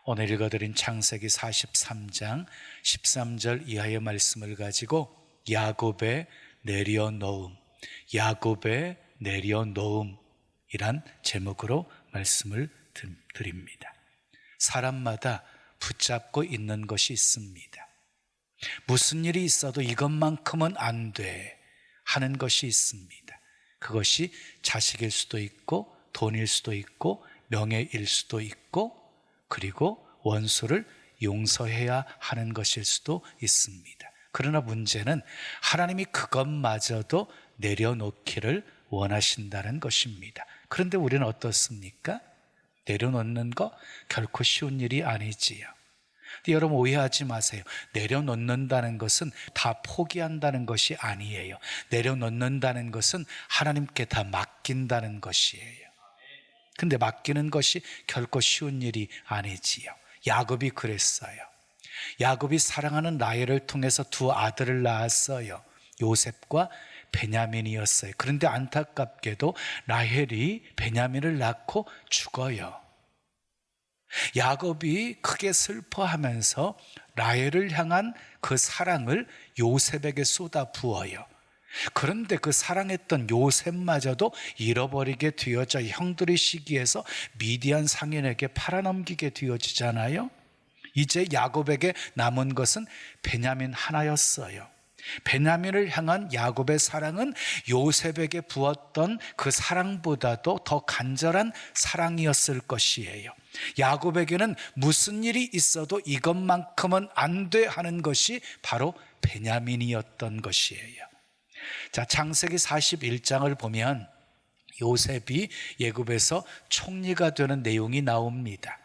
오늘 읽어드린 창세기 43장 13절 이하의 말씀을 가지고 야곱의 내려놓음, 야곱의 내려놓음이란 제목으로 말씀을 드립니다. 사람마다 붙잡고 있는 것이 있습니다. 무슨 일이 있어도 이것만큼은 안 돼 하는 것이 있습니다. 그것이 자식일 수도 있고 돈일 수도 있고 명예일 수도 있고 그리고 원수를 용서해야 하는 것일 수도 있습니다. 그러나 문제는 하나님이 그것마저도 내려놓기를 원하신다는 것입니다. 그런데 우리는 어떻습니까? 내려놓는 거 결코 쉬운 일이 아니지요. 근데 여러분 오해하지 마세요. 내려놓는다는 것은 다 포기한다는 것이 아니에요. 내려놓는다는 것은 하나님께 다 맡긴다는 것이에요. 근데 맡기는 것이 결코 쉬운 일이 아니지요. 야곱이 그랬어요. 야곱이 사랑하는 라헬을 통해서 두 아들을 낳았어요. 요셉과 베냐민이었어요. 그런데 안타깝게도 라헬이 베냐민을 낳고 죽어요. 야곱이 크게 슬퍼하면서 라헬을 향한 그 사랑을 요셉에게 쏟아 부어요. 그런데 그 사랑했던 요셉마저도 잃어버리게 되어져 형들의 시기에서 미디안 상인에게 팔아넘기게 되어지잖아요. 이제 야곱에게 남은 것은 베냐민 하나였어요. 베냐민을 향한 야곱의 사랑은 요셉에게 부었던 그 사랑보다도 더 간절한 사랑이었을 것이에요. 야곱에게는 무슨 일이 있어도 이것만큼은 안 돼 하는 것이 바로 베냐민이었던 것이에요. 자, 창세기 41장을 보면 요셉이 애굽에서 총리가 되는 내용이 나옵니다.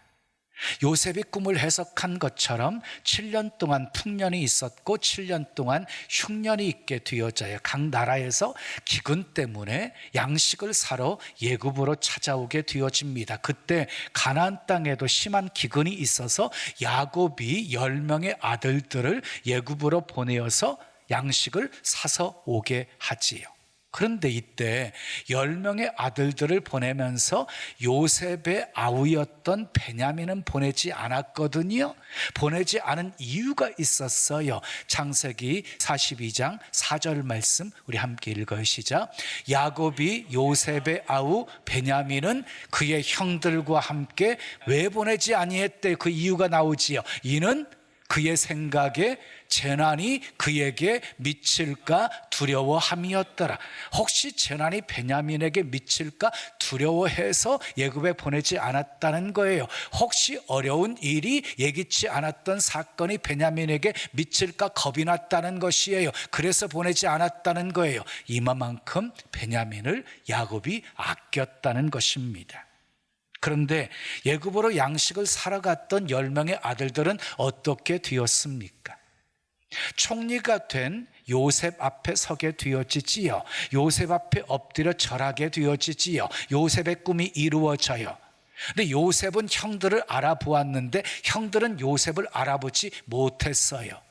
요셉이 꿈을 해석한 것처럼 7년 동안 풍년이 있었고 7년 동안 흉년이 있게 되어져요. 각 나라에서 기근 때문에 양식을 사러 애굽으로 찾아오게 되어집니다. 그때 가나안 땅에도 심한 기근이 있어서 야곱이 10명의 아들들을 애굽으로 보내어서 양식을 사서 오게 하지요. 그런데 이때 10명의 아들들을 보내면서 요셉의 아우였던 베냐민은 보내지 않았거든요. 보내지 않은 이유가 있었어요. 창세기 42장 4절 말씀 우리 함께 읽으시죠. 야곱이 요셉의 아우 베냐민은 그의 형들과 함께 왜 보내지 아니했대? 그 이유가 나오지요. 이는 그의 생각에 재난이 그에게 미칠까 두려워함이었더라. 혹시 재난이 베냐민에게 미칠까 두려워해서 애굽에 보내지 않았다는 거예요. 혹시 어려운 일이 예기치 않았던 사건이 베냐민에게 미칠까 겁이 났다는 것이에요. 그래서 보내지 않았다는 거예요. 이만큼 베냐민을 야곱이 아꼈다는 것입니다. 그런데 애굽으로 양식을 사러 갔던 10명의 아들들은 어떻게 되었습니까? 총리가 된 요셉 앞에 서게 되어지지요. 요셉 앞에 엎드려 절하게 되어지지요. 요셉의 꿈이 이루어져요. 근데 요셉은 형들을 알아보았는데 형들은 요셉을 알아보지 못했어요.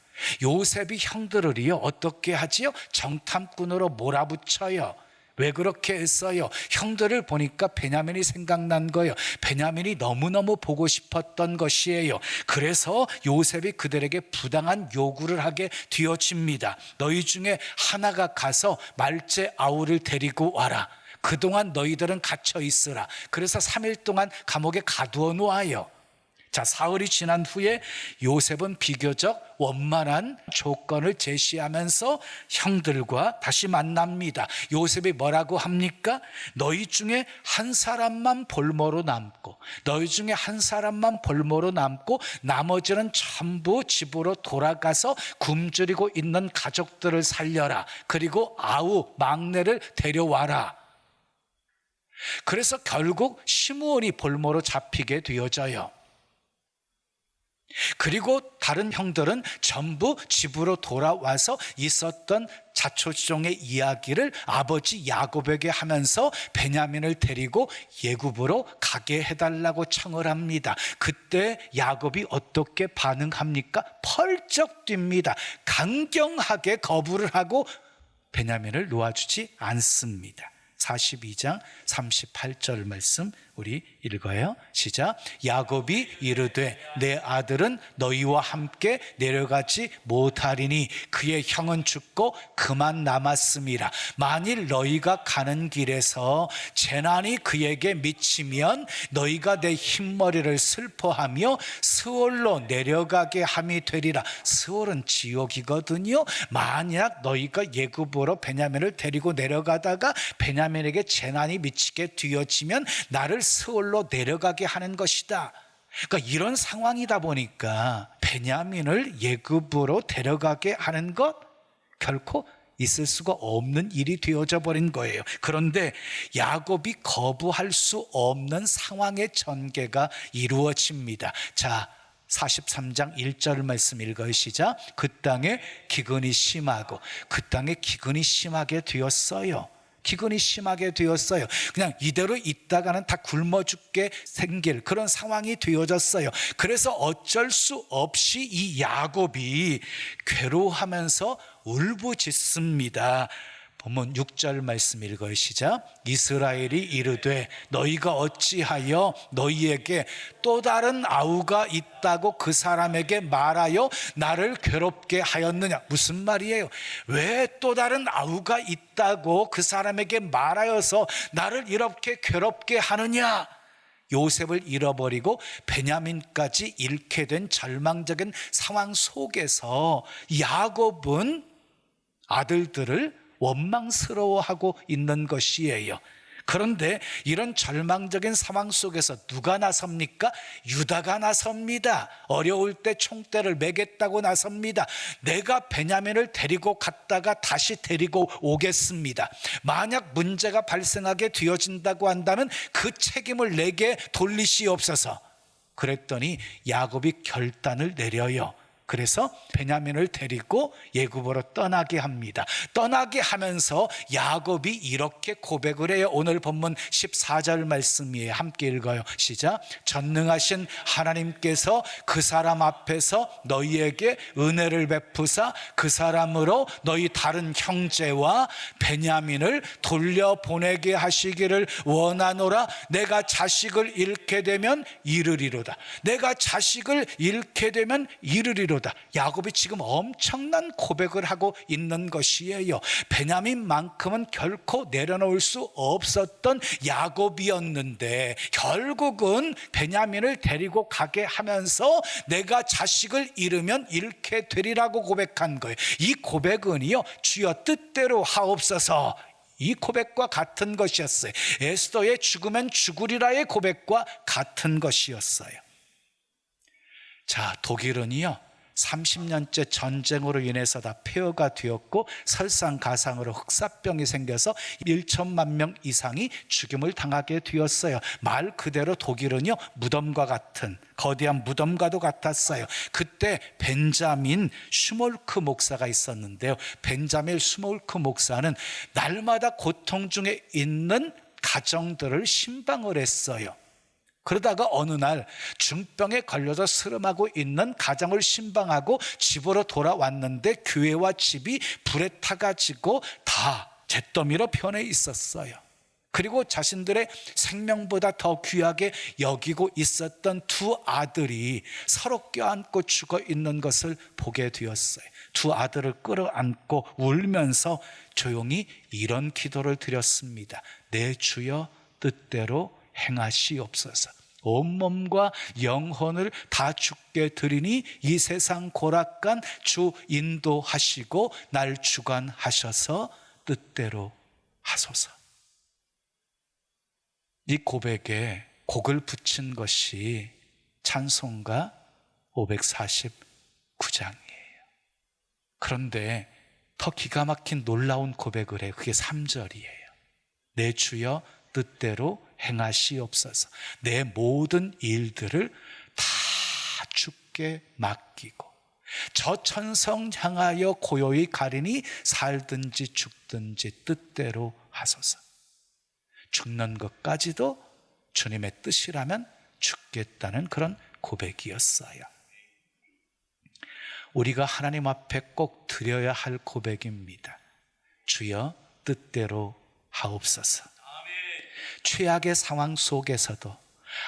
요셉이 형들을요 어떻게 하지요? 정탐꾼으로 몰아붙여요. 왜 그렇게 했어요? 형들을 보니까 베냐민이 생각난 거예요. 베냐민이 너무너무 보고 싶었던 것이에요. 그래서 요셉이 그들에게 부당한 요구를 하게 되어집니다. 너희 중에 하나가 가서 말제 아우를 데리고 와라. 그동안 너희들은 갇혀 있으라. 그래서 3일 동안 감옥에 가두어 놓아요. 자, 사흘이 지난 후에 요셉은 비교적 원만한 조건을 제시하면서 형들과 다시 만납니다. 요셉이 뭐라고 합니까? 너희 중에 한 사람만 볼모로 남고 너희 중에 한 사람만 볼모로 남고 나머지는 전부 집으로 돌아가서 굶주리고 있는 가족들을 살려라. 그리고 아우 막내를 데려와라. 그래서 결국 시므온이 볼모로 잡히게 되어져요. 그리고 다른 형들은 전부 집으로 돌아와서 있었던 자초지종의 이야기를 아버지 야곱에게 하면서 베냐민을 데리고 애굽으로 가게 해달라고 청을 합니다. 그때 야곱이 어떻게 반응합니까? 펄쩍 뜁니다. 강경하게 거부를 하고 베냐민을 놓아주지 않습니다. 42장 38절 말씀 우리 읽어요. 시작. 야곱이 이르되 내 아들은 너희와 함께 내려가지 못하리니 그의 형은 죽고 그만 남았음이라. 만일 너희가 가는 길에서 재난이 그에게 미치면 너희가 내 흰머리를 슬퍼하며 스올로 내려가게 함이 되리라. 스올은 지옥이거든요. 만약 너희가 예굽으로 베냐민을 데리고 내려가다가 베냐민에게 재난이 미치게 되어지면 나를 스올로 내려가게 하는 것이다. 그러니까 이런 상황이다 보니까 베냐민을 예굽으로 데려가게 하는 것 결코 있을 수가 없는 일이 되어져 버린 거예요. 그런데 야곱이 거부할 수 없는 상황의 전개가 이루어집니다. 자, 43장 1절 말씀 읽어요. 시작. 그 땅에 기근이 심하고, 그 땅에 기근이 심하게 되었어요. 기근이 심하게 되었어요. 그냥 이대로 있다가는 다 굶어 죽게 생길 그런 상황이 되어졌어요. 그래서 어쩔 수 없이 이 야곱이 괴로워하면서 울부짖습니다. 본문 6절 말씀 읽어요. 시작. 이스라엘이 이르되 너희가 어찌하여 너희에게 또 다른 아우가 있다고 그 사람에게 말하여 나를 괴롭게 하였느냐. 무슨 말이에요? 왜 또 다른 아우가 있다고 그 사람에게 말하여서 나를 이렇게 괴롭게 하느냐. 요셉을 잃어버리고 베냐민까지 잃게 된 절망적인 상황 속에서 야곱은 아들들을 원망스러워하고 있는 것이에요. 그런데 이런 절망적인 상황 속에서 누가 나섭니까? 유다가 나섭니다. 어려울 때 총대를 매겠다고 나섭니다. 내가 베냐민을 데리고 갔다가 다시 데리고 오겠습니다. 만약 문제가 발생하게 되어진다고 한다면 그 책임을 내게 돌리시옵소서. 그랬더니 야곱이 결단을 내려요. 그래서 베냐민을 데리고 예굽으로 떠나게 합니다. 떠나게 하면서 야곱이 이렇게 고백을 해요. 오늘 본문 14절 말씀이에요. 함께 읽어요. 시작. 전능하신 하나님께서 그 사람 앞에서 너희에게 은혜를 베푸사 그 사람으로 너희 다른 형제와 베냐민을 돌려보내게 하시기를 원하노라. 내가 자식을 잃게 되면 이르리로다. 내가 자식을 잃게 되면 이르리로다. 야곱이 지금 엄청난 고백을 하고 있는 것이에요. 베냐민만큼은 결코 내려놓을 수 없었던 야곱이었는데 결국은 베냐민을 데리고 가게 하면서 내가 자식을 잃으면 잃게 되리라고 고백한 거예요. 이 고백은요, 주여 뜻대로 하옵소서, 이 고백과 같은 것이었어요. 에스더의 죽으면 죽으리라의 고백과 같은 것이었어요. 자, 독일은요 30년째 전쟁으로 인해서 다 폐허가 되었고 설상가상으로 흑사병이 생겨서 1천만 명 이상이 죽임을 당하게 되었어요. 말 그대로 독일은요 무덤과 같은, 거대한 무덤과도 같았어요. 그때 벤자민 슈몰크 목사가 있었는데요, 벤자민 슈몰크 목사는 날마다 고통 중에 있는 가정들을 신방을 했어요. 그러다가 어느 날 중병에 걸려서 쓰러하고 있는 가정을 신방하고 집으로 돌아왔는데 교회와 집이 불에 타가지고 다 잿더미로 변해 있었어요. 그리고 자신들의 생명보다 더 귀하게 여기고 있었던 두 아들이 서로 껴안고 죽어 있는 것을 보게 되었어요. 두 아들을 끌어안고 울면서 조용히 이런 기도를 드렸습니다. 내 주여 뜻대로 행하시옵소서. 온몸과 영혼을 다 주께 드리니 이 세상 고락간 주 인도하시고 날 주관하셔서 뜻대로 하소서. 이 고백에 곡을 붙인 것이 찬송가 549장이에요. 그런데 더 기가 막힌 놀라운 고백을 해요. 그게 3절이에요. 내 주여 뜻대로 행하시옵소서. 내 모든 일들을 다 주께 맡기고 저 천성 향하여 고요히 가리니 살든지 죽든지 뜻대로 하소서. 죽는 것까지도 주님의 뜻이라면 죽겠다는 그런 고백이었어요. 우리가 하나님 앞에 꼭 드려야 할 고백입니다. 주여 뜻대로 하옵소서. 최악의 상황 속에서도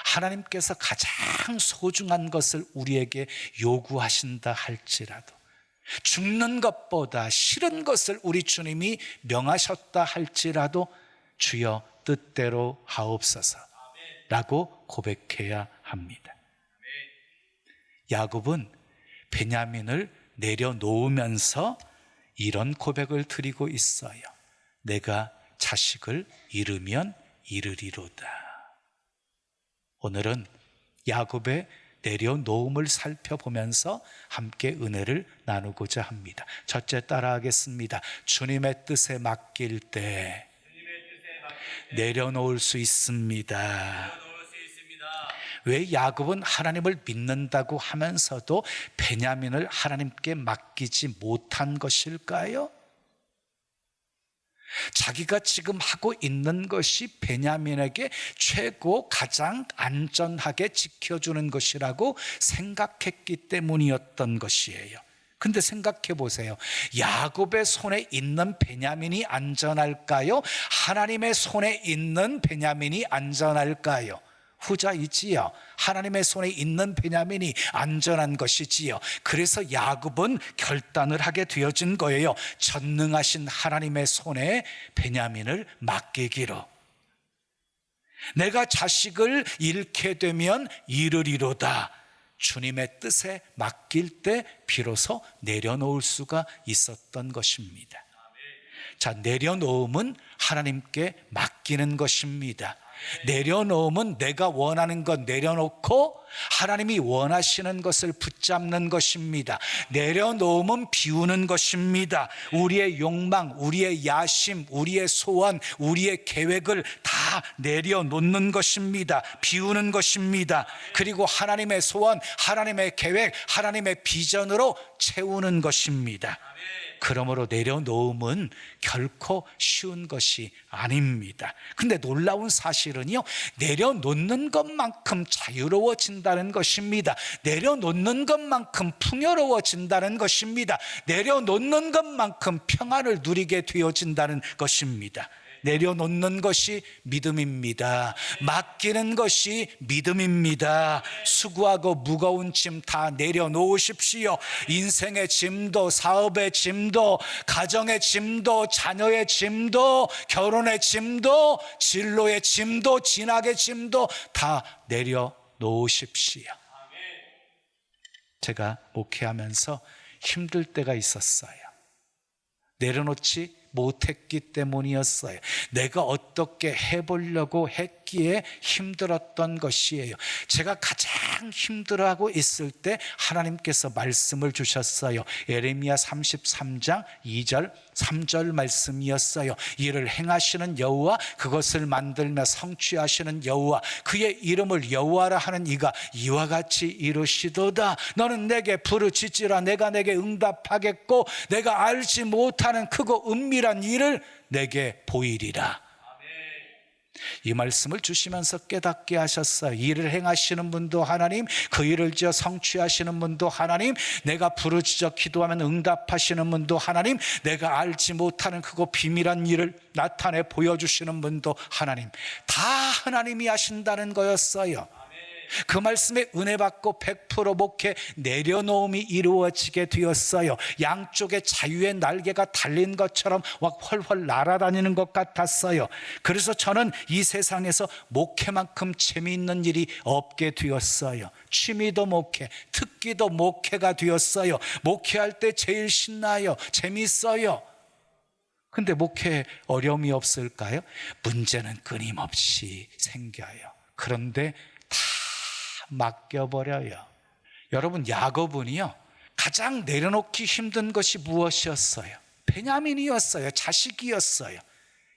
하나님께서 가장 소중한 것을 우리에게 요구하신다 할지라도, 죽는 것보다 싫은 것을 우리 주님이 명하셨다 할지라도 주여 뜻대로 하옵소서 라고 고백해야 합니다. 야곱은 베냐민을 내려놓으면서 이런 고백을 드리고 있어요. 내가 자식을 잃으면 잃으리로다. 오늘은 야곱의 내려놓음을 살펴보면서 함께 은혜를 나누고자 합니다. 첫째, 따라하겠습니다. 주님의 뜻에 맡길 때 내려놓을 수 있습니다. 왜 야곱은 하나님을 믿는다고 하면서도 베냐민을 하나님께 맡기지 못한 것일까요? 자기가 지금 하고 있는 것이 베냐민에게 최고 가장 안전하게 지켜주는 것이라고 생각했기 때문이었던 것이에요. 근데 생각해 보세요. 야곱의 손에 있는 베냐민이 안전할까요? 하나님의 손에 있는 베냐민이 안전할까요? 후자이지요. 하나님의 손에 있는 베냐민이 안전한 것이지요. 그래서 야곱은 결단을 하게 되어진 거예요. 전능하신 하나님의 손에 베냐민을 맡기기로. 내가 자식을 잃게 되면 잃으리로다. 주님의 뜻에 맡길 때 비로소 내려놓을 수가 있었던 것입니다. 자, 내려놓음은 하나님께 맡기는 것입니다. 내려놓음은 내가 원하는 것 내려놓고 하나님이 원하시는 것을 붙잡는 것입니다. 내려놓음은 비우는 것입니다. 우리의 욕망, 우리의 야심, 우리의 소원, 우리의 계획을 다 내려놓는 것입니다. 비우는 것입니다. 그리고 하나님의 소원, 하나님의 계획, 하나님의 비전으로 채우는 것입니다. 그러므로 내려놓음은 결코 쉬운 것이 아닙니다. 근데 놀라운 사실은요, 내려놓는 것만큼 자유로워진다는 것입니다. 내려놓는 것만큼 풍요로워진다는 것입니다. 내려놓는 것만큼 평안을 누리게 되어진다는 것입니다. 내려놓는 것이 믿음입니다. 맡기는 것이 믿음입니다. 수고하고 무거운 짐 다 내려놓으십시오. 인생의 짐도, 사업의 짐도, 가정의 짐도, 자녀의 짐도, 결혼의 짐도, 진로의 짐도, 진학의 짐도 다 내려놓으십시오. 제가 목회하면서 힘들 때가 있었어요. 내려놓지 못했기 때문이었어요. 내가 어떻게 해보려고 했기에 힘들었던 것이에요. 제가 가장 힘들어하고 있을 때 하나님께서 말씀을 주셨어요. 예레미야 33장 2절 3절 말씀이었어요. 이를 행하시는 여호와, 그것을 만들며 성취하시는 여호와, 그의 이름을 여호와라 하는 이가 이와 같이 이르시도다. 너는 내게 부르짖으라. 내가 내게 응답하겠고 내가 알지 못하는 크고 은밀한 일을 내게 보이리라. 이 말씀을 주시면서 깨닫게 하셨어요. 일을 행하시는 분도 하나님, 그 일을 지어 성취하시는 분도 하나님, 내가 부르짖어 기도하면 응답하시는 분도 하나님, 내가 알지 못하는 크고 비밀한 일을 나타내 보여주시는 분도 하나님, 다 하나님이 하신다는 거였어요. 그 말씀에 은혜 받고 100% 목회 내려놓음이 이루어지게 되었어요. 양쪽에 자유의 날개가 달린 것처럼 막 훨훨 날아다니는 것 같았어요. 그래서 저는 이 세상에서 목회만큼 재미있는 일이 없게 되었어요. 취미도 목회, 특기도 목회가 되었어요. 목회할 때 제일 신나요. 재미있어요. 근데 목회에 어려움이 없을까요? 문제는 끊임없이 생겨요. 그런데 다 맡겨버려요. 여러분, 야곱은요 가장 내려놓기 힘든 것이 무엇이었어요? 베냐민이었어요. 자식이었어요.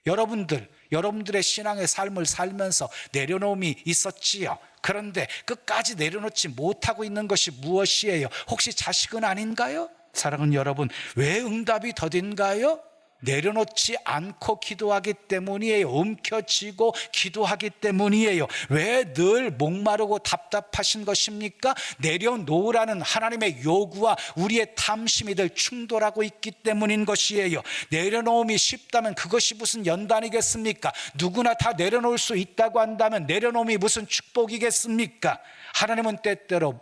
여러분들의 신앙의 삶을 살면서 내려놓음이 있었지요. 그런데 끝까지 내려놓지 못하고 있는 것이 무엇이에요? 혹시 자식은 아닌가요? 사랑하는 여러분, 왜 응답이 더딘가요? 내려놓지 않고 기도하기 때문이에요. 움켜쥐고 기도하기 때문이에요. 왜 늘 목마르고 답답하신 것입니까? 내려놓으라는 하나님의 요구와 우리의 탐심이 늘 충돌하고 있기 때문인 것이에요. 내려놓음이 쉽다면 그것이 무슨 연단이겠습니까? 누구나 다 내려놓을 수 있다고 한다면 내려놓음이 무슨 축복이겠습니까? 하나님은 때때로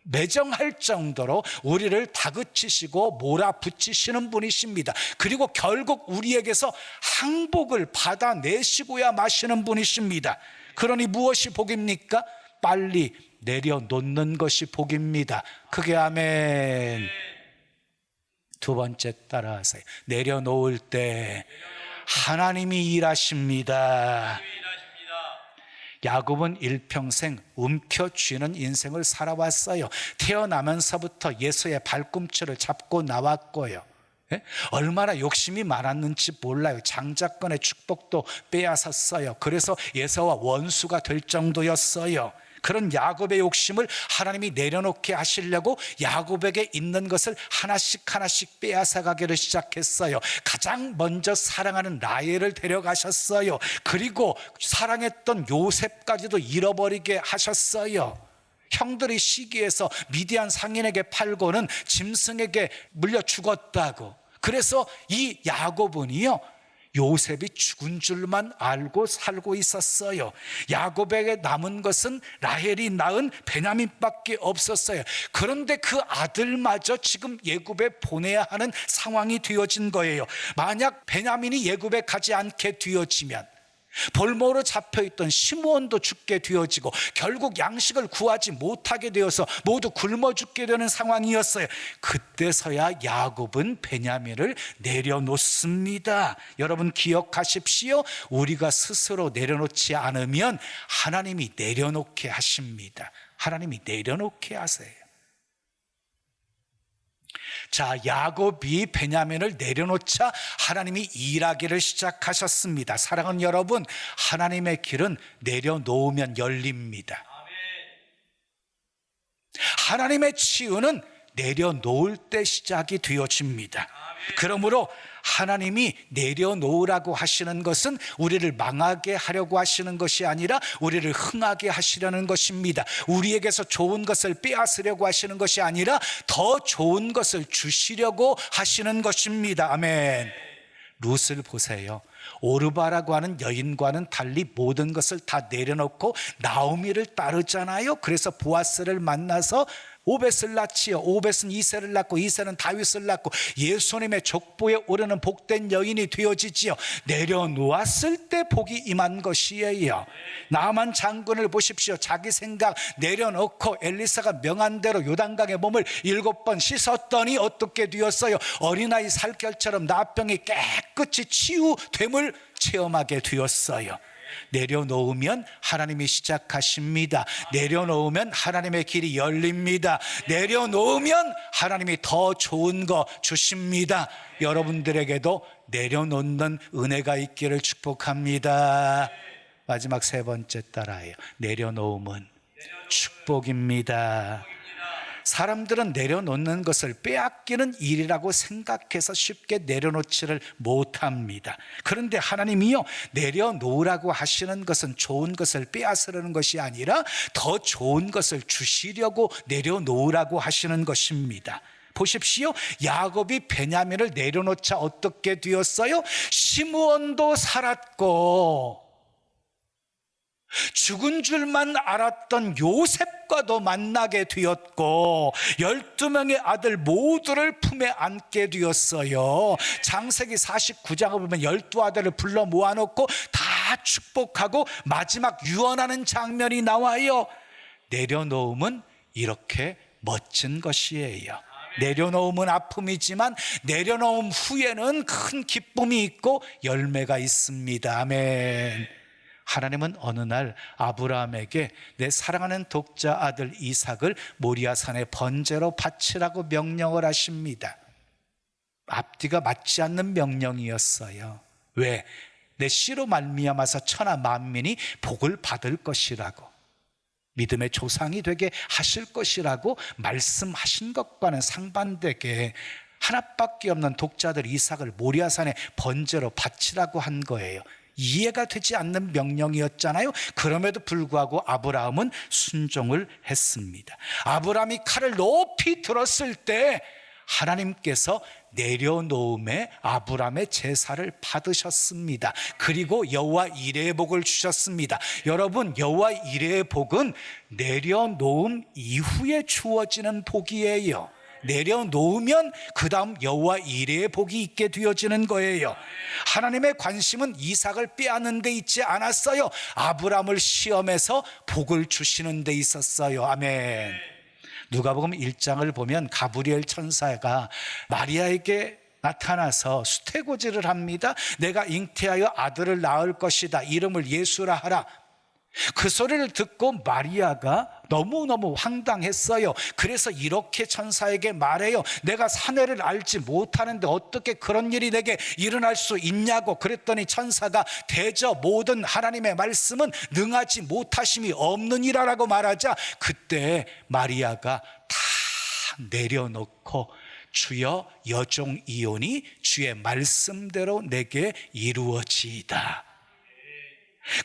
매정할 정도로 우리를 다그치시고 몰아붙이시는 분이십니다. 그리고 결국 우리에게서 항복을 받아내시고야 마시는 분이십니다. 그러니 무엇이 복입니까? 빨리 내려놓는 것이 복입니다. 크게 아멘. 두 번째 따라하세요. 내려놓을 때 하나님이 일하십니다. 야곱은 일평생 움켜쥐는 인생을 살아왔어요. 태어나면서부터 예수의 발꿈치를 잡고 나왔고요. 얼마나 욕심이 많았는지 몰라요. 장자권의 축복도 빼앗았어요. 그래서 에사와 원수가 될 정도였어요. 그런 야곱의 욕심을 하나님이 내려놓게 하시려고 야곱에게 있는 것을 하나씩 빼앗아가기를 시작했어요. 가장 먼저 사랑하는 라헬을 데려가셨어요. 그리고 사랑했던 요셉까지도 잃어버리게 하셨어요. 형들이 시기해서 미디안 상인에게 팔고는 짐승에게 물려 죽었다고. 그래서 이 야곱은요, 요셉이 죽은 줄만 알고 살고 있었어요. 야곱에게 남은 것은 라헬이 낳은 베냐민밖에 없었어요. 그런데 그 아들마저 지금 예굽에 보내야 하는 상황이 되어진 거예요. 만약 베냐민이 예굽에 가지 않게 되어지면 볼모로 잡혀있던 시므온도 죽게 되어지고 결국 양식을 구하지 못하게 되어서 모두 굶어 죽게 되는 상황이었어요. 그때서야 야곱은 베냐민을 내려놓습니다. 여러분 기억하십시오. 우리가 스스로 내려놓지 않으면 하나님이 내려놓게 하십니다. 하나님이 내려놓게 하세요. 자, 야곱이 베냐민을 내려놓자 하나님이 일하기를 시작하셨습니다. 사랑하는 여러분, 하나님의 길은 내려놓으면 열립니다. 하나님의 치유는 내려놓을 때 시작이 되어집니다. 그러므로 하나님이 내려놓으라고 하시는 것은 우리를 망하게 하려고 하시는 것이 아니라 우리를 흥하게 하시려는 것입니다. 우리에게서 좋은 것을 빼앗으려고 하시는 것이 아니라 더 좋은 것을 주시려고 하시는 것입니다. 아멘. 룻을 보세요. 오르바라고 하는 여인과는 달리 모든 것을 다 내려놓고 나오미를 따르잖아요. 그래서 보아스를 만나서 오벳을 낳지요. 오벳은 이새를 낳고 이새는 다윗을 낳고 예수님의 족보에 오르는 복된 여인이 되어지지요. 내려놓았을 때 복이 임한 것이에요. 나만 장군을 보십시오. 자기 생각 내려놓고 엘리사가 명한 대로 요단강에 몸을 7번 씻었더니 어떻게 되었어요? 어린아이 살결처럼 나병이 깨끗이 치유됨을 체험하게 되었어요. 내려놓으면 하나님이 시작하십니다. 내려놓으면 하나님의 길이 열립니다. 내려놓으면 하나님이 더 좋은 거 주십니다. 여러분들에게도 내려놓는 은혜가 있기를 축복합니다. 마지막 세 번째 따라해요. 내려놓음은 축복입니다. 사람들은 내려놓는 것을 빼앗기는 일이라고 생각해서 쉽게 내려놓지를 못합니다. 그런데 하나님이요, 내려놓으라고 하시는 것은 좋은 것을 빼앗으려는 것이 아니라 더 좋은 것을 주시려고 내려놓으라고 하시는 것입니다. 보십시오. 야곱이 베냐민을 내려놓자 어떻게 되었어요? 시므온도 살았고 죽은 줄만 알았던 요셉과도 만나게 되었고 12명의 아들 모두를 품에 안게 되었어요. 창세기 49장을 보면 12아들을 불러 모아놓고 다 축복하고 마지막 유언하는 장면이 나와요. 내려놓음은 이렇게 멋진 것이에요. 내려놓음은 아픔이지만 내려놓음 후에는 큰 기쁨이 있고 열매가 있습니다. 아멘. 하나님은 어느 날 아브라함에게 내 사랑하는 독자 아들 이삭을 모리아산의 번제로 바치라고 명령을 하십니다. 앞뒤가 맞지 않는 명령이었어요. 왜? 내 씨로 말미암아서 천하 만민이 복을 받을 것이라고, 믿음의 조상이 되게 하실 것이라고 말씀하신 것과는 상반되게 하나밖에 없는 독자들 이삭을 모리아산에 번제로 바치라고 한 거예요. 이해가 되지 않는 명령이었잖아요. 그럼에도 불구하고 아브라함은 순종을 했습니다. 아브라함이 칼을 높이 들었을 때 하나님께서 내려놓음에 아브라함의 제사를 받으셨습니다. 그리고 여호와 이레의 복을 주셨습니다. 여러분, 여호와 이레의 복은 내려놓음 이후에 주어지는 복이에요. 내려놓으면 그 다음 여호와 이레의 복이 있게 되어지는 거예요. 하나님의 관심은 이삭을 빼앗는 데 있지 않았어요. 아브라함을 시험해서 복을 주시는 데 있었어요. 아멘. 누가복음 1장을 보면 가브리엘 천사가 마리아에게 나타나서 수태고지를 합니다. 내가 잉태하여 아들을 낳을 것이다. 이름을 예수라 하라. 그 소리를 듣고 마리아가 너무너무 황당했어요. 그래서 이렇게 천사에게 말해요. 내가 사내를 알지 못하는데 어떻게 그런 일이 내게 일어날 수 있냐고. 그랬더니 천사가 대저 모든 하나님의 말씀은 능하지 못하심이 없느니라라고 말하자, 그때 마리아가 다 내려놓고 주여, 여종이오니 주의 말씀대로 내게 이루어지이다.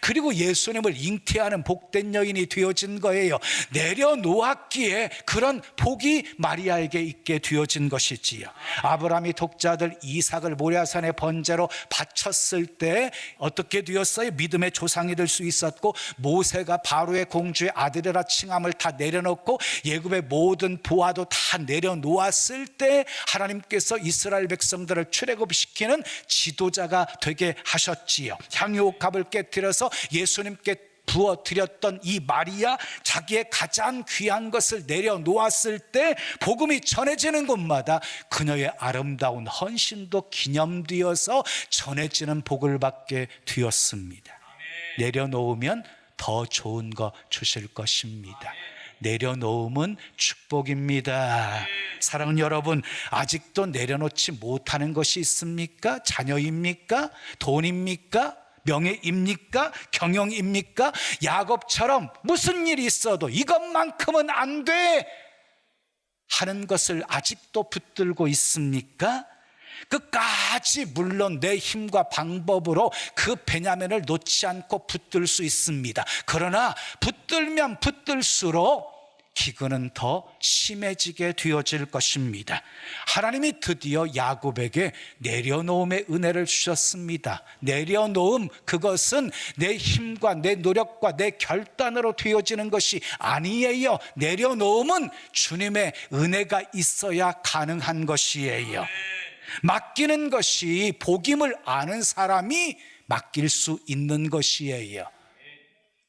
그리고 예수님을 잉태하는 복된 여인이 되어진 거예요. 내려놓았기에 그런 복이 마리아에게 있게 되어진 것이지요. 아브라함이 독자들 이삭을 모리아산의 번제로 바쳤을 때 어떻게 되었어요? 믿음의 조상이 될 수 있었고, 모세가 바로의 공주의 아들이라 칭함을 다 내려놓고 예굽의 모든 부하도 다 내려놓았을 때 하나님께서 이스라엘 백성들을 출애굽시키는 지도자가 되게 하셨지요. 향유옥합을 깨뜨려서 예수님께 부어드렸던 이 마리아, 자기의 가장 귀한 것을 내려놓았을 때 복음이 전해지는 곳마다 그녀의 아름다운 헌신도 기념되어서 전해지는 복을 받게 되었습니다. 내려놓으면 더 좋은 거 주실 것입니다. 내려놓음은 축복입니다. 사랑하는 여러분, 아직도 내려놓지 못하는 것이 있습니까? 자녀입니까? 돈입니까? 명예입니까? 경영입니까? 야곱처럼 무슨 일이 있어도 이것만큼은 안 돼 하는 것을 아직도 붙들고 있습니까? 끝까지 물론 내 힘과 방법으로 그 베냐민을 놓지 않고 붙들 수 있습니다. 그러나 붙들면 붙들수록 기근은 더 심해지게 되어질 것입니다. 하나님이 드디어 야곱에게 내려놓음의 은혜를 주셨습니다. 내려놓음, 그것은 내 힘과 내 노력과 내 결단으로 되어지는 것이 아니에요. 내려놓음은 주님의 은혜가 있어야 가능한 것이에요. 맡기는 것이 복임을 아는 사람이 맡길 수 있는 것이에요.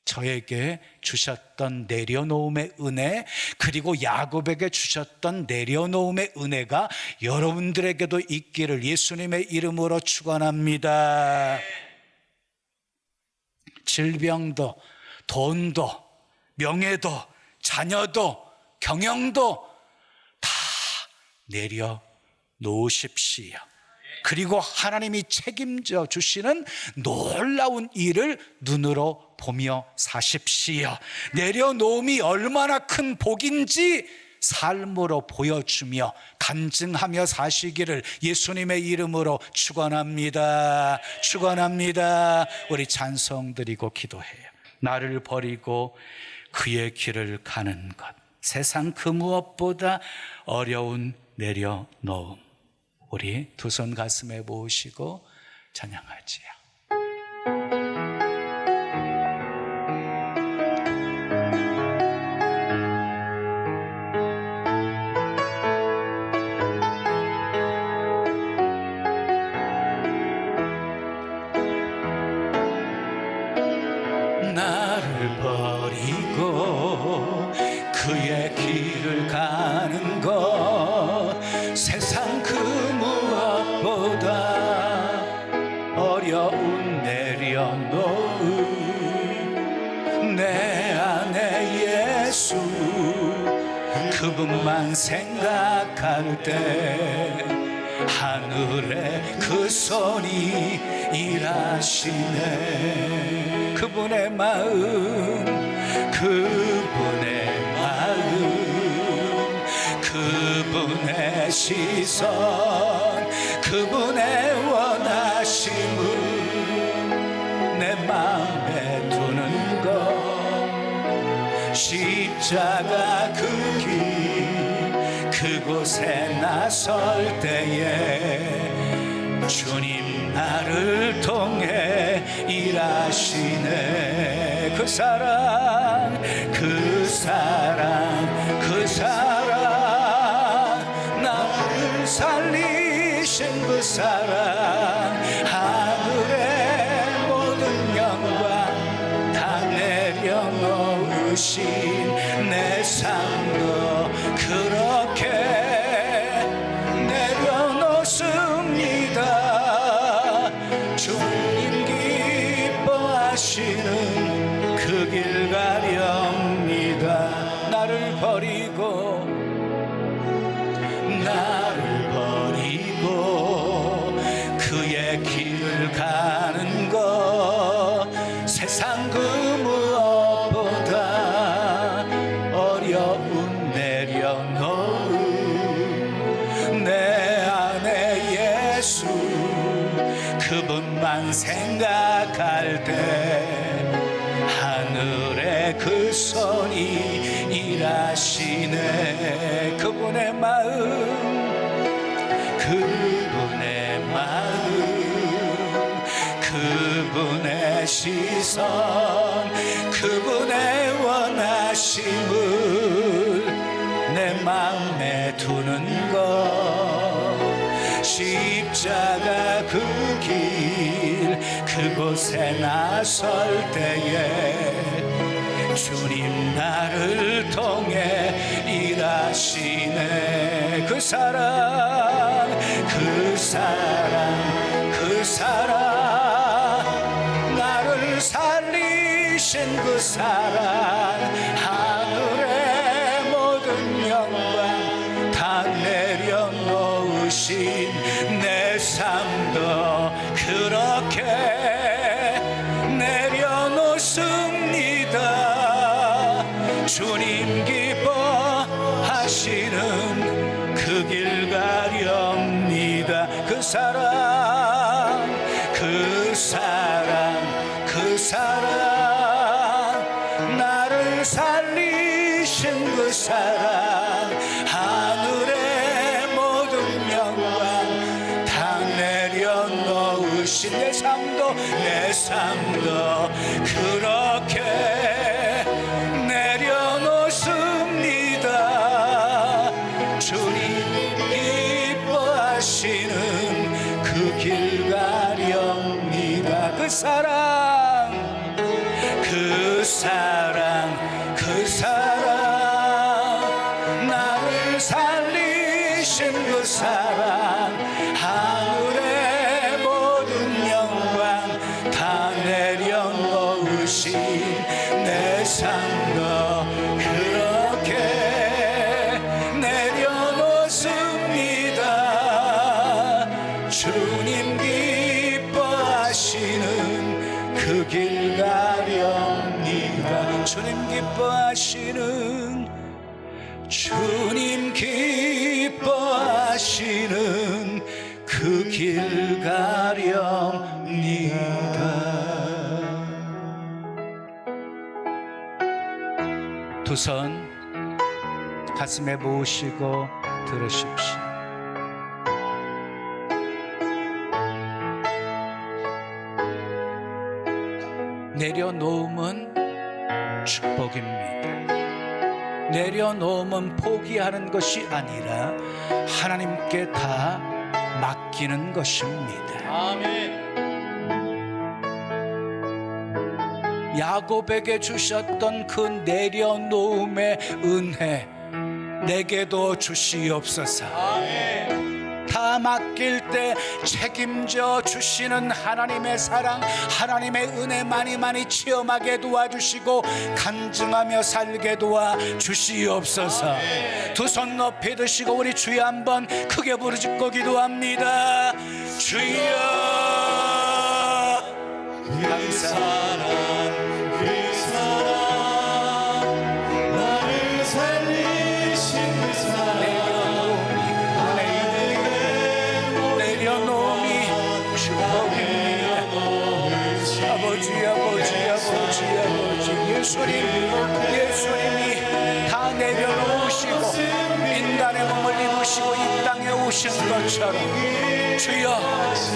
저에게 주셨던 내려놓음의 은혜, 그리고 야곱에게 주셨던 내려놓음의 은혜가 여러분들에게도 있기를 예수님의 이름으로 축원합니다. 질병도, 돈도, 명예도, 자녀도, 경영도 다 내려놓으십시오. 그리고 하나님이 책임져 주시는 놀라운 일을 눈으로 보며 사십시오. 내려놓음이 얼마나 큰 복인지 삶으로 보여주며 간증하며 사시기를 예수님의 이름으로 축원합니다. 축원합니다. 우리 찬송 드리고 기도해요. 나를 버리고 그의 길을 가는 것, 세상 그 무엇보다 어려운 내려놓음. 우리 두 손 가슴에 모으시고 찬양하지요. 나를 버리고 그의 길을 가는 것, 세상 그 무엇보다 어려운 내려놓음. 내 안에 예수 그분만 생각할 때 하늘에 그 손이 일하시네. 그분의 마음, 그분의 마음, 그분의 시선 그분의 원하심을 내 마음에 두는 것 십자가 그 길 그곳에 나설 때에 주님 나를 통해 일하시네. 그 사랑 그 사랑 그 사랑 나를 살리신 그 사랑 하늘의 모든 영광 다 내려놓으신 내 삶도 그렇게 내려놓습니다. 주님 기뻐하시는 그 길 가렵니다. 나를 버리고 그의 길을 가는 것 세상 그 무엇보다 어려운 내려놓음 내 안에 예수 그분만 생각할 때 하늘의 그 손이 일하시네. 그분의 마음 그분의 시선 그분의 원하심을 내 마음에 두는 것 십자가 그 길 그곳에 나설 때에 주님 나를 통해 일하시네. 그 사랑 그 사랑 그 사랑 나를 살리신 그 사랑 하늘의 모든 영광 다 내려놓으신 내 삶도 그렇게 내려놓습니다. 주님 기뻐하시는 그 길 가렵니다. 그 사랑 그 사랑 그 사랑 나를 살리신 그 사랑 하늘의 모든 영광 다 내려놓으신 내 삶도 그렇게 내려놓습니다. 주님 기뻐하시는 그 길 가렵니다. 그 사랑 그 사랑 그 사랑 나를 살리신 그 사랑 하늘의 모든 영광 다 내려놓으신 내 삶도 그렇게 내려놓습니다. 주님 기뻐하시는 그 길 가렵니다. 주님 기뻐하시는 그 길 가렵니다. 두 손 가슴에 모으시고 들으십시오. 내려놓음은 축복입니다. 내려놓음은 포기하는 것이 아니라 하나님께 다 맡기는 것입니다. 아멘. 야곱에게 주셨던 그 내려놓음의 은혜 내게도 주시옵소서. 아멘. 다 맡길 때 책임져 주시는 하나님의 사랑, 하나님의 은혜 많이 체험하게 도와주시고 간증하며 살게 도와주시옵소서. 두 손 높이 드시고 우리 주여 한번 크게 부르짖고 기도합니다. 주여 감사합니다. 나를 살리신 그 사랑 예수님이 다 내려놓으시고 인간의 몸을 입으시고 이 땅에 오신 것처럼 주여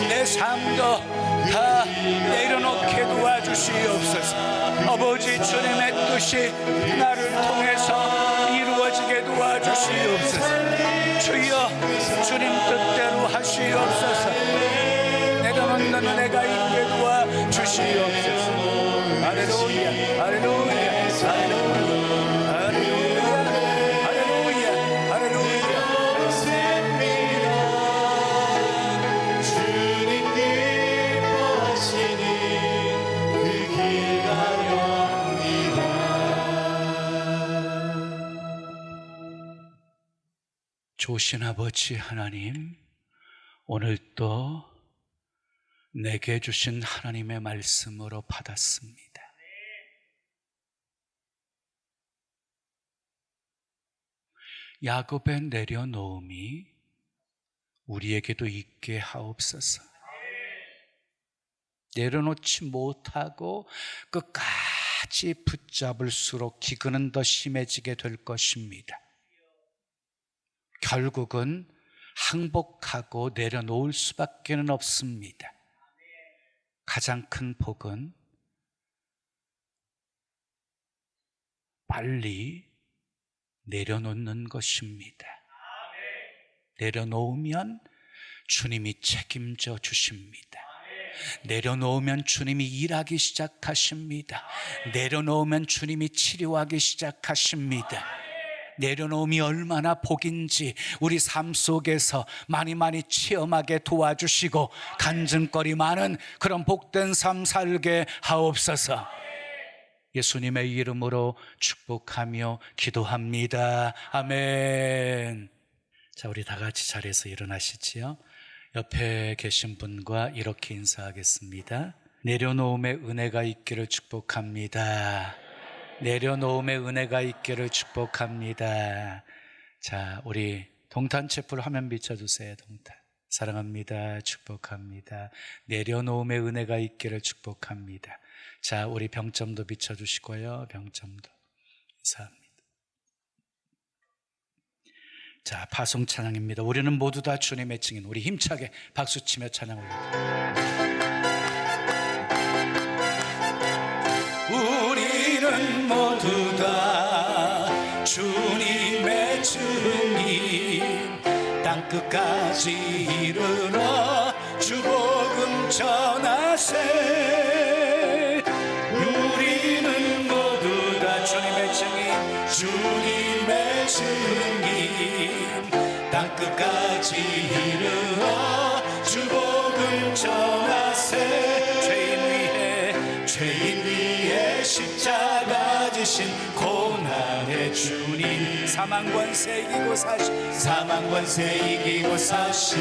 내 삶도 다 내려놓게 도와주시옵소서. 아버지 주님의 뜻이 나를 통해서 이루어지게 도와주시옵소서. 주여 주님 뜻대로 하시옵소서. 내려놓는 은혜가 있게 도와주시옵소서. 할렐루야 할렐루야 할렐루야 할렐루야 할렐루야. 주님 기뻐하시니 그 길가 영리다. 좋으신 아버지 하나님, 오늘도 내게 주신 하나님의 말씀으로 받았습니다. 야곱의 내려놓음이 우리에게도 있게 하옵소서. 내려놓지 못하고 끝까지 붙잡을수록 기근은 더 심해지게 될 것입니다. 결국은 항복하고 내려놓을 수밖에 없습니다. 가장 큰 복은 빨리 내려놓는 것입니다. 내려놓으면 주님이 책임져 주십니다. 내려놓으면 주님이 일하기 시작하십니다. 내려놓으면 주님이 치료하기 시작하십니다. 내려놓음이 얼마나 복인지 우리 삶 속에서 많이 체험하게 도와주시고 간증거리 많은 그런 복된 삶 살게 하옵소서. 예수님의 이름으로 축복하며 기도합니다. 아멘. 자, 우리 다 같이 자리에서 일어나시지요. 옆에 계신 분과 이렇게 인사하겠습니다. 내려놓음의 은혜가 있기를 축복합니다. 내려놓음의 은혜가 있기를 축복합니다. 자, 우리 동탄 채플 화면 비춰주세요. 동탄. 사랑합니다. 축복합니다. 내려놓음의 은혜가 있기를 축복합니다. 자, 우리 병점도 비춰주시고요. 병점도. 감사합니다. 자, 파송 찬양입니다. 우리는 모두 다 주님의 증인. 우리 힘차게 박수치며 찬양 올려드립니다. 우리는 모두 다 주님의 증인. 땅끝까지 이르러 주복음 전하세. 우리는 모두 다 주님의 증인. 주님의 증인. 땅끝까지 이르러 주복음 전하세. 죄인 위에 십자가 지신 고난의 주님. 사망권세 이기고 사신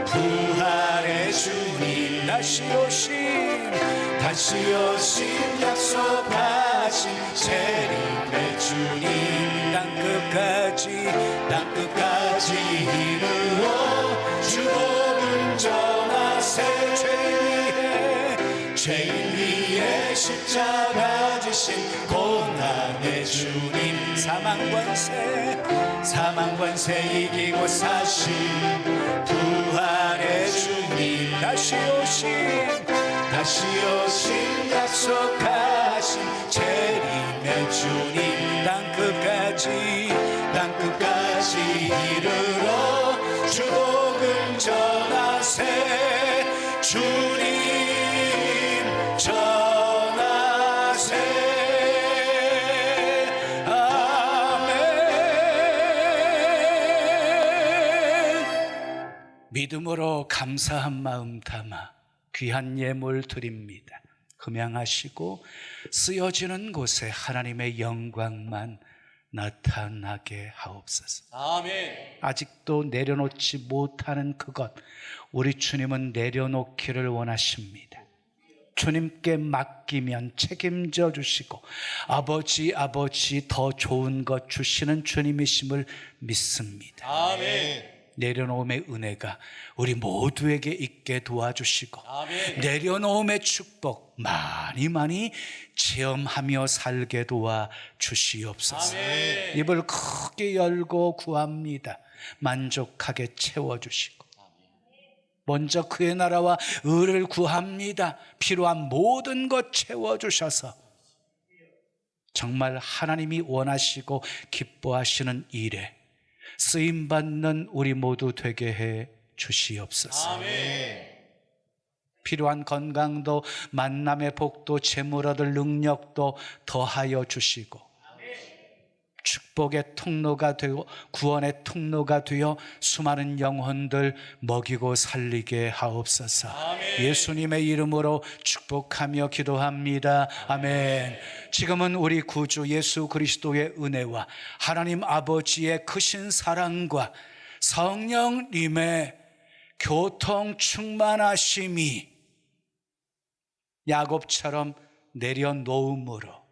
부활의 주님. 다시 오심 약속하신 재림의 주님. 땅끝까지 이르러 주복음 전하세. 죄인 위에 십자가 지신 고난의 주님. 사망권세 이기고 사신 부활의 주님. 다시 오심 약속하신 재림의 주님. 땅끝까지 이르러 주복음 전하세. 주님 전하세. 아멘. 믿음으로 감사한 마음 담아 귀한 예물 드립니다. 금양하시고 쓰여지는 곳에 하나님의 영광만 나타나게 하옵소서. 아멘. 아직도 내려놓지 못하는 그것, 우리 주님은 내려놓기를 원하십니다. 주님께 맡기면 책임져 주시고 아버지 더 좋은 것 주시는 주님이심을 믿습니다. 아멘. 내려놓음의 은혜가 우리 모두에게 있게 도와주시고 아멘. 내려놓음의 축복 많이 많이 체험하며 살게 도와주시옵소서. 아멘. 입을 크게 열고 구합니다. 만족하게 채워주시고 먼저 그의 나라와 의를 구합니다. 필요한 모든 것 채워주셔서 정말 하나님이 원하시고 기뻐하시는 일에 쓰임받는 우리 모두 되게 해 주시옵소서. 아멘. 필요한 건강도 만남의 복도 재물 얻을 능력도 더하여 주시고 축복의 통로가 되고 구원의 통로가 되어 수많은 영혼들 먹이고 살리게 하옵소서. 아멘. 예수님의 이름으로 축복하며 기도합니다. 아멘. 지금은 우리 구주 예수 그리스도의 은혜와 하나님 아버지의 크신 사랑과 성령님의 교통 충만하심이 야곱처럼 내려놓음으로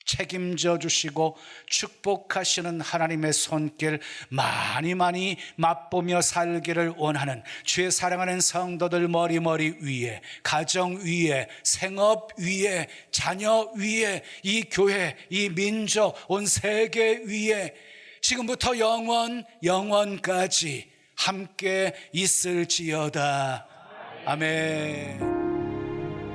책임져 주시고 축복하시는 하나님의 손길 많이 많이 맛보며 살기를 원하는 주의 사랑하는 성도들 머리 위에, 가정 위에, 생업 위에, 자녀 위에, 이 교회, 이 민족, 온 세계 위에 지금부터 영원까지 함께 있을지어다. 아멘.